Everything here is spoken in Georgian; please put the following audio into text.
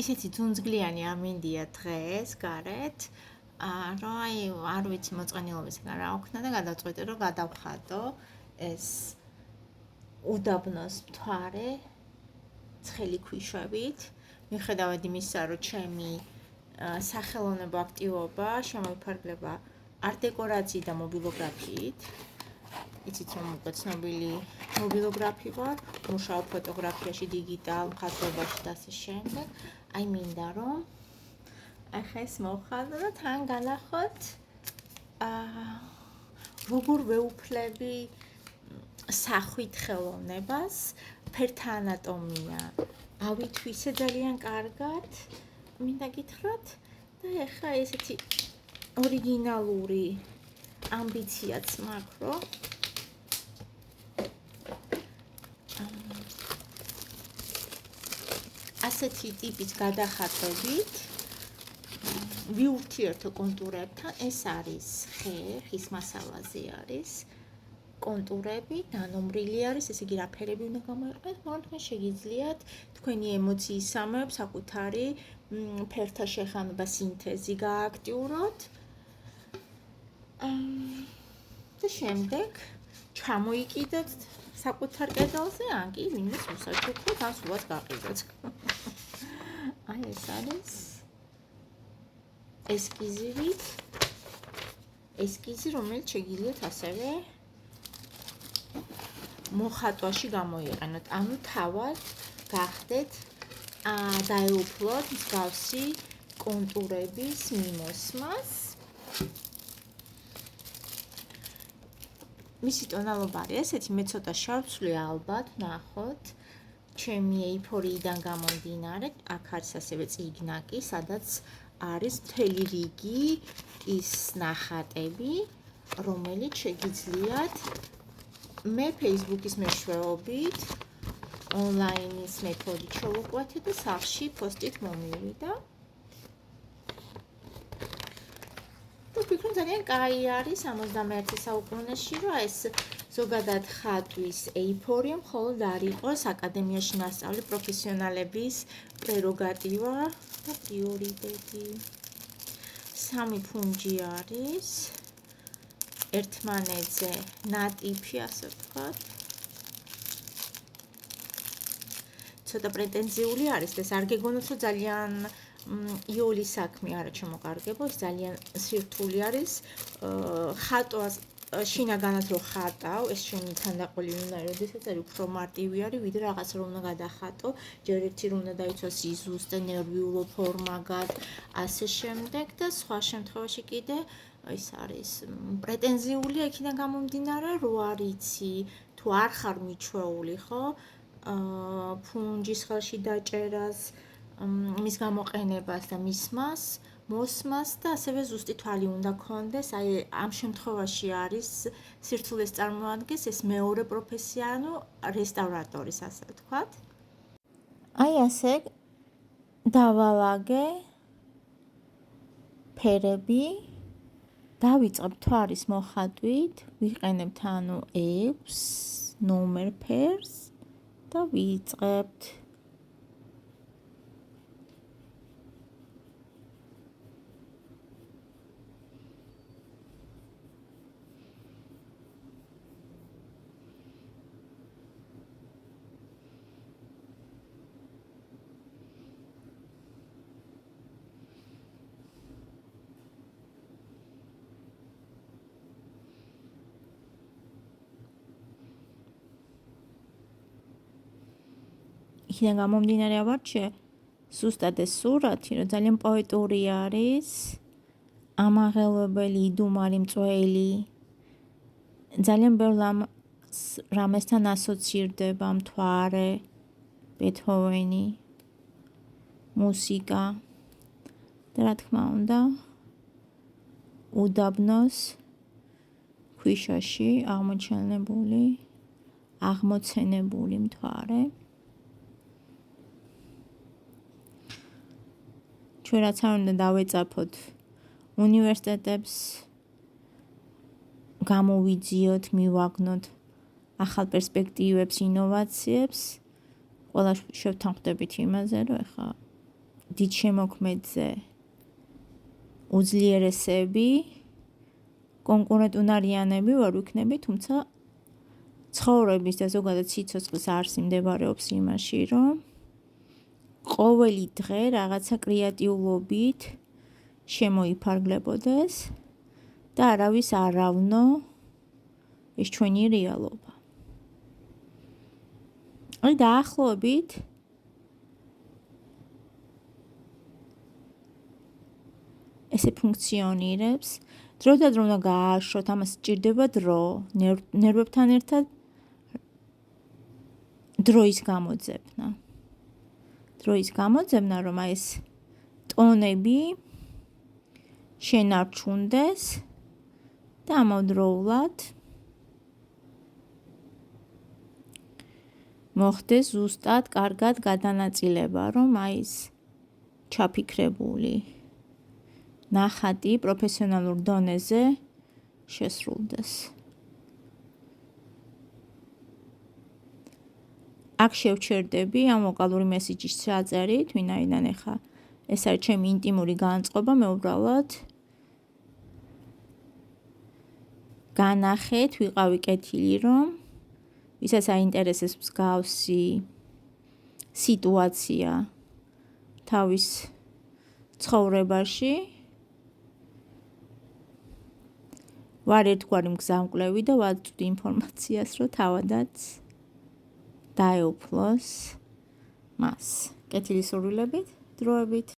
ისეთი ძუნძგლიანი ამინდია დღეს გარეთ, რომ აი არ ვიცი მოწყენილობისგან რა ვქნა და გადავწყვეტე რომ გადავხატო ეს უდაბნოს მთვარე ცხელი ქვიშებით, მიუხედავად იმისა, რომ ჩემი სახელოვნებო აქტივობა შემოიფარგლება არტ-დეკორაციით და მობილოგრაფიით. იცით რომ უკვე ცნობილი მობილოგრაფი ვარ, მუშაობ ფოტოგრაფიაში, დიგიტალ მხატვრობაში და ასე შემდეგ. აი მინდა რომ ახლა ეს მოვხატო და თან განახოთ როგორ ვეუფლები სახვით ხელოვნებას, ფერთა ანატომია ავითვისე ძალიან კარგად, მინდა გითხრათ და ახლა ესეთი ორიგინალური ამბიციაც მაქვს, რომ ასეთი ტიპის გადახატებით ვიურთიერთო კონტურებთან, ეს არის ხე, ხის მასალაზე არის კონტურები, ნანომრილი არის, ესე იგი რა ფერები უნდა გამოიყენოთ, მაგრამ თქვენ შეგიძლიათ თქვენი ემოციის სამეებს საკუთარი ფერთა შეხამება, სინთეზი გააქტიუროთ. და შემდეგ ჩამოიკიდოთ საკუთარ კედელზე, ან კი მინდა უსაჩუქროთ, ან სულაც გაყიდოთ. აი ეს არის ესკიზი, რომელიც შეგიძლიათ ასევე მოხატვაში გამოიყენოთ. ანუ თავად გახდეთ დაეუფლოთ მსგავსი კონტურების მიმოსმას. მისი ტონალობა არის ესეთი, მე ცოტა შავცვლი ალბათ ნახოთ. ჩემი ეიფორიიდან გამომდინარე, აქ არის ასევე წიგნაკი, სადაც არის მთელი რიგი ის ნახატები, რომელიც შეგიძლიათ მე Facebook-ის მეშვეობით ონლაინის მეთოდით შევუკვეთე და სახლში პოსტით მომივიდა. და ვფიქრობ ძალიან კაი არის 61 საუკუნეში, რომ ეს ზოგადად ხატვის ეიფორია მხოლოდ არ იყოს აკადემიაში მასწავლი პროფესიონალების პრეროგატივა და პრიორიტეტი. 3 ფუნჯი არის ერთმანეთზე ნატიფი, ასე ვთქვათ. ცოტა პრეტენზიული არის, ეს არ გეგონოთ, რომ ძალიან იოლი საქმე არა ჩამოყარგებო, ეს ძალიან სირთული არის. ხატვას შინაგანად რო ხატავ, ეს შენი თანდაყოლი უნდა არის, როდესაც არის უფრო მარტივი არის, ვიდრე რაღაცა რომ უნდა გადახატო, ჯერ ერთი რომ უნდა დაიცვა სიზუსტე, ნერვიულო ფორმა გად, ასე შემდეგ და სხვა შემთხვევაში კიდე ის არის პრეტენზიულია იქიდან გამომდინარე, რო არიცი, თუ არ ხარ მიჩვეული, ხო? ფუნჯის ხელში დაჭერას, მის გამოყენებას და მისმას, მოსმას და ასევე ზუსტი თვალი უნდა გქონდეს. აი ამ შემთხვევაში არის სირთულეს წარმოადგენს ეს მეორე პროფესია, ანუ რესტავრატორის, ასე ვთქვათ. აი ასე დავალაგე ფერები, დავიწყებ თვარის მოხატვით, ვიყენებთ ანუ 6 ნომერ ფერს და ვიწყებთ. იქიდან გამომდინარე ავარჩიე ზუსტად ეს სურათი, რომ ძალიან პოეტური არის, ამაღელვებელი, იდუმარი, მწველი, ძალიან ბევრ რამესთან ასოცირდება, მთვარე, ბეთჰოვენი, მუსიკა და რა თქმა უნდა, უდაბნოს ქვიშაში აღმოცენებული მთვარე. ჩვენ რაც არ უნდა დავეწაფოთ უნივერსიტეტებს, გამოვიძიოთ, მივაგნოთ ახალ პერსპექტივებს, ინოვაციებს, ყველა შევთანხმდებით იმაზე, რომ ეხლა დიდ შემოქმედზე უძლიერესები, კონკურენტუნარიანები ვერ ვიქნები, თუმცა ცხოვრების და ზოგადად სიცოცხლის არსი მდებარეობს იმაში, რომ ყოველი დღე რაღაცა კრეატიულობით შემოიფარგლებოდეს და არავის არ ავნო ეს ჩვენი რეალობა. აი დაახლოებით ესე ფუნქციონირებს. დრო და დრო უნდა გაააშროთ, ამას სჭირდება დრო, ნერვებთან ერთად დროის გამოძებნა. დროის გამოძებნა, რომ აი ეს ტონები შენარჩუნდეს და ამავდროულად მოხდეს ზუსტად კარგად გადანაწილება, რომ აი ეს ჩაფიქრებული ნახატი პროფესიონალურ დონეზე შესრულდეს. აქ შევჩერდები ამ ვოკალური მესიჯის ჩაწერით, ვინაიდან ეხა ეს არის ჩემი ინტიმური განწყობა, მე უბრალოდ განახეთ, ვიყავი კეთილი, რომ ვისაც აინტერესებს მსგავსი სიტუაცია თავის ცხოვრებაში, ვარ ერთგვარი მგზამკვლევი და ვაწვდი ინფორმაციას, რომ თავადაც დაეუფლოს მას. კეთილი სურვილებით, დროებით.